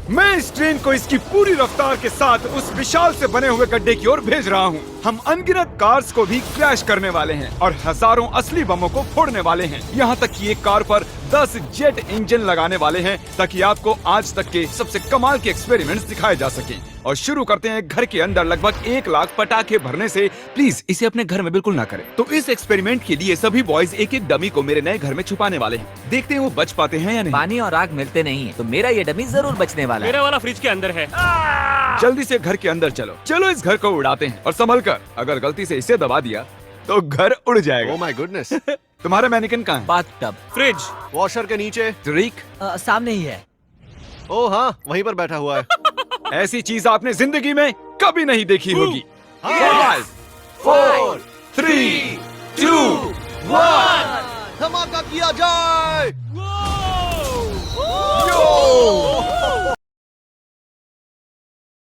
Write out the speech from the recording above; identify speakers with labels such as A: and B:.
A: मैं इस ट्रेन को इसकी पूरी रफ्तार के साथ उस विशाल से बने हुए गड्ढे की ओर भेज रहा हूँ। हम अनगिनत कार्स को भी क्रैश करने वाले हैं और हजारों असली बमों को फोड़ने वाले हैं। यहाँ तक कि एक कार पर 10 जेट इंजन लगाने वाले हैं ताकि आपको आज तक के सबसे कमाल के एक्सपेरिमेंट्स दिखाए जा सकें। और शुरू करते हैं घर के अंदर लगभग 1 लाख पटाखे भरने से। प्लीज इसे अपने घर में बिल्कुल ना करें। तो इस एक्सपेरिमेंट के लिए सभी बॉयज एक एक डमी को मेरे नए घर में छुपाने वाले हैं। देखते हैं वो बच पाते हैं या नहीं।
B: पानी और आग मिलते नहीं है, तो मेरा ये डमी जरूर बचने वाला है।
C: मेरा वाला फ्रिज के अंदर है।
A: जल्दी से घर के अंदर चलो। चलो इस घर को उड़ाते हैं और संभल कर, अगर गलती से इसे दबा दिया तो घर उड़ जाएगा।
D: Oh my goodness.
A: तुम्हारा मैनिकन कहाँ है?
B: Bathtub
C: fridge.
D: वॉशर के नीचे।
A: ट्रिक
B: सामने ही है।
D: ओह हाँ, वहीं पर बैठा हुआ है।
A: ऐसी चीज आपने जिंदगी में कभी नहीं देखी होगी। 5 4 3 2 1
D: धमाका किया जाए।